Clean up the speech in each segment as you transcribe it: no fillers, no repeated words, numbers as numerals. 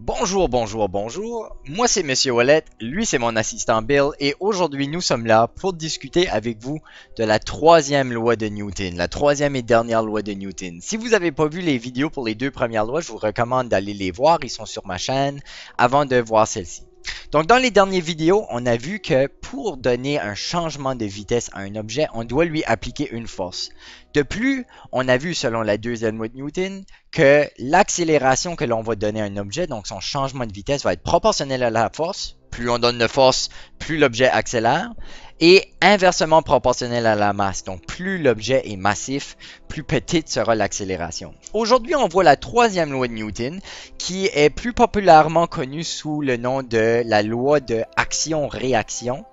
Bonjour, bonjour, bonjour. Moi c'est Monsieur Wallet, lui c'est mon assistant Bill et aujourd'hui nous sommes là pour discuter avec vous de la troisième loi de Newton, la troisième et dernière loi de Newton. Si vous n'avez pas vu les vidéos pour les deux premières lois, je vous recommande d'aller les voir, ils sont sur ma chaîne avant de voir celle-ci. Donc dans les dernières vidéos, on a vu que pour donner un changement de vitesse à un objet, on doit lui appliquer une force. De plus, on a vu selon la deuxième loi de Newton que l'accélération que l'on va donner à un objet, donc son changement de vitesse, va être proportionnel à la force. Plus on donne de force, plus l'objet accélère. Et inversement proportionnel à la masse. Donc plus l'objet est massif, plus petite sera l'accélération. Aujourd'hui, on voit la troisième loi de Newton, qui est plus populairement connue sous le nom de la loi de action-réaction.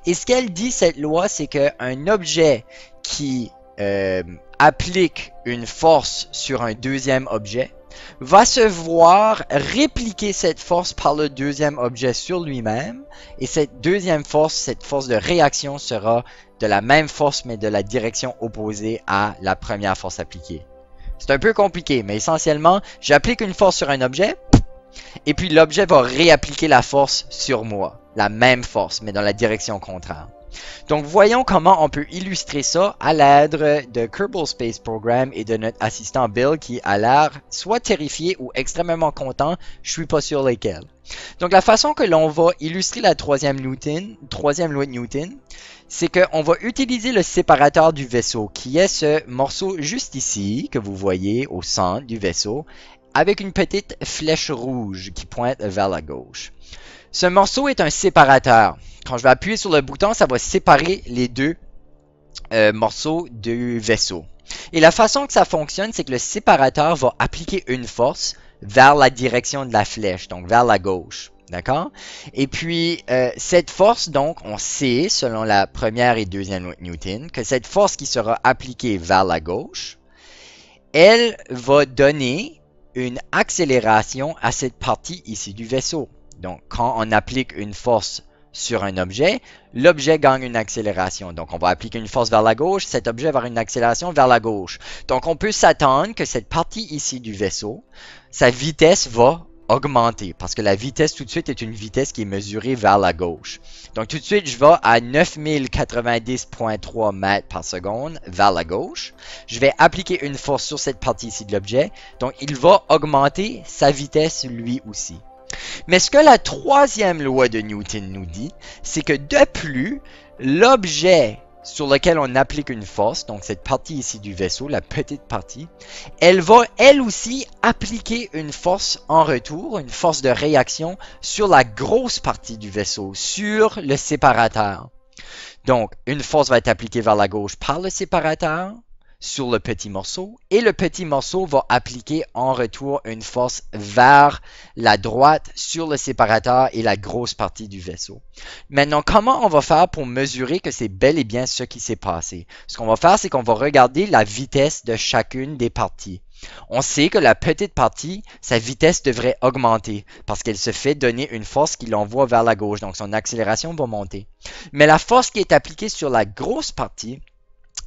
Et ce qu'elle dit, cette loi, c'est qu'un objet qui applique une force sur un deuxième objet va se voir répliquer cette force par le deuxième objet sur lui-même et cette deuxième force, cette force de réaction sera de la même force mais de la direction opposée à la première force appliquée. C'est un peu compliqué mais essentiellement j'applique une force sur un objet et puis l'objet va réappliquer la force sur moi, la même force mais dans la direction contraire. Donc voyons comment on peut illustrer ça à l'aide de Kerbal Space Program et de notre assistant Bill qui a l'air soit terrifié ou extrêmement content, je suis pas sûr lesquels. Donc la façon que l'on va illustrer la troisième loi de Newton, c'est qu'on va utiliser le séparateur du vaisseau qui est ce morceau juste ici que vous voyez au centre du vaisseau avec une petite flèche rouge qui pointe vers la gauche. Ce morceau est un séparateur. Quand je vais appuyer sur le bouton, ça va séparer les deux morceaux du vaisseau. Et la façon que ça fonctionne, c'est que le séparateur va appliquer une force vers la direction de la flèche, donc vers la gauche. D'accord? Et puis, cette force, donc, on sait, selon la première et deuxième loi de Newton, que cette force qui sera appliquée vers la gauche, elle va donner une accélération à cette partie ici du vaisseau. Donc, quand on applique une force sur un objet, l'objet gagne une accélération. Donc, on va appliquer une force vers la gauche, cet objet va avoir une accélération vers la gauche. Donc, on peut s'attendre que cette partie ici du vaisseau, sa vitesse va augmenter parce que la vitesse tout de suite est une vitesse qui est mesurée vers la gauche. Donc, tout de suite, je vais à 9090.3 mètres par seconde vers la gauche. Je vais appliquer une force sur cette partie ici de l'objet. Donc, il va augmenter sa vitesse lui aussi. Mais ce que la troisième loi de Newton nous dit, c'est que de plus, l'objet sur lequel on applique une force, donc cette partie ici du vaisseau, la petite partie, elle va elle aussi appliquer une force en retour, une force de réaction sur la grosse partie du vaisseau, sur le séparateur. Donc, une force va être appliquée vers la gauche par le séparateur, sur le petit morceau et le petit morceau va appliquer en retour une force vers la droite sur le séparateur et la grosse partie du vaisseau. Maintenant, comment on va faire pour mesurer que c'est bel et bien ce qui s'est passé? Ce qu'on va faire, c'est qu'on va regarder la vitesse de chacune des parties. On sait que la petite partie, sa vitesse devrait augmenter parce qu'elle se fait donner une force qui l'envoie vers la gauche, donc son accélération va monter. Mais la force qui est appliquée sur la grosse partie,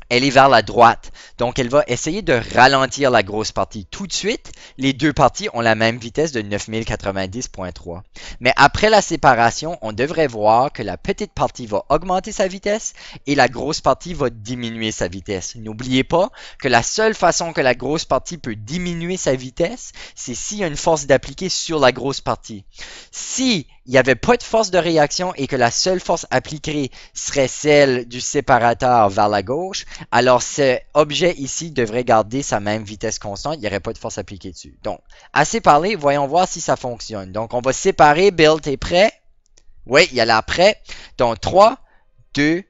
elle est vers la droite. Donc, elle va essayer de ralentir la grosse partie. Tout de suite, les deux parties ont la même vitesse de 9090.3. Mais après la séparation, on devrait voir que la petite partie va augmenter sa vitesse et la grosse partie va diminuer sa vitesse. N'oubliez pas que la seule façon que la grosse partie peut diminuer sa vitesse, c'est s'il y a une force d'appliquer sur la grosse partie. Si il n'y avait pas de force de réaction et que la seule force appliquée serait celle du séparateur vers la gauche, alors cet objet ici devrait garder sa même vitesse constante, il n'y aurait pas de force appliquée dessus. Donc, assez parlé, voyons voir si ça fonctionne. Donc, on va séparer. Bill, t'es prêt? Oui, il a l'air prêt. Donc, 3, 2,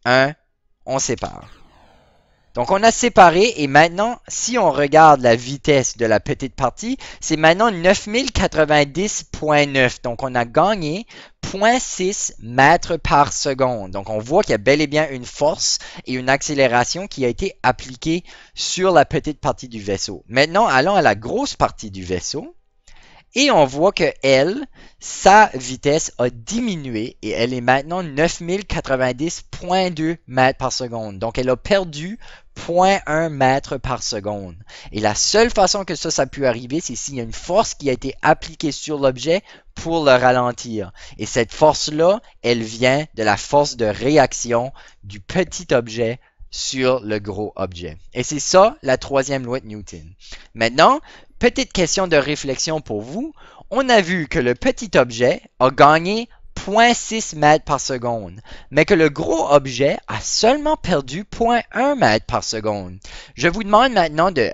1, on sépare. Donc, on a séparé et maintenant, si on regarde la vitesse de la petite partie, c'est maintenant 9090.9. Donc, on a gagné 0.6 mètres par seconde. Donc, on voit qu'il y a bel et bien une force et une accélération qui a été appliquée sur la petite partie du vaisseau. Maintenant, allons à la grosse partie du vaisseau. Et on voit que elle, sa vitesse a diminué et elle est maintenant 9090.2 mètres par seconde. Donc, elle a perdu 0.1 mètre par seconde. Et la seule façon que ça peut arriver, c'est s'il y a une force qui a été appliquée sur l'objet pour le ralentir. Et cette force-là, elle vient de la force de réaction du petit objet sur le gros objet. Et c'est ça la troisième loi de Newton. Maintenant, petite question de réflexion pour vous. On a vu que le petit objet a gagné 0.6 mètres par seconde, mais que le gros objet a seulement perdu 0.1 mètre par seconde. Je vous demande maintenant de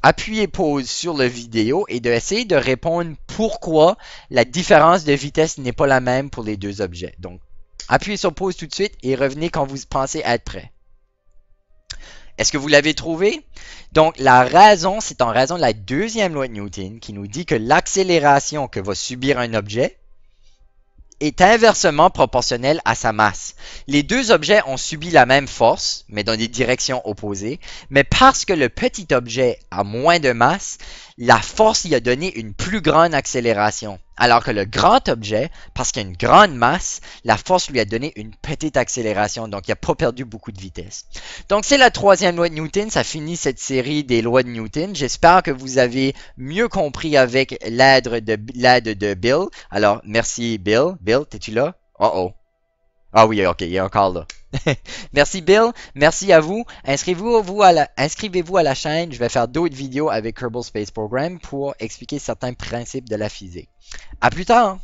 appuyer pause sur la vidéo et d'essayer de répondre pourquoi la différence de vitesse n'est pas la même pour les deux objets. Donc, appuyez sur pause tout de suite et revenez quand vous pensez être prêt. Est-ce que vous l'avez trouvé? Donc, la raison, c'est en raison de la deuxième loi de Newton qui nous dit que l'accélération que va subir un objet est inversement proportionnelle à sa masse. Les deux objets ont subi la même force, mais dans des directions opposées, mais parce que le petit objet a moins de masse, la force y a donné une plus grande accélération. Alors que le grand objet, parce qu'il a une grande masse, la force lui a donné une petite accélération, donc il n'a pas perdu beaucoup de vitesse. Donc c'est la troisième loi de Newton, ça finit cette série des lois de Newton. J'espère que vous avez mieux compris avec l'aide de Bill. Alors merci Bill. Bill, t'es-tu là? Oh. Ah oui, ok, il est encore là. Merci Bill, merci à vous. Inscrivez-vous à la chaîne. Je vais faire d'autres vidéos avec Kerbal Space Program pour expliquer certains principes de la physique. À plus tard!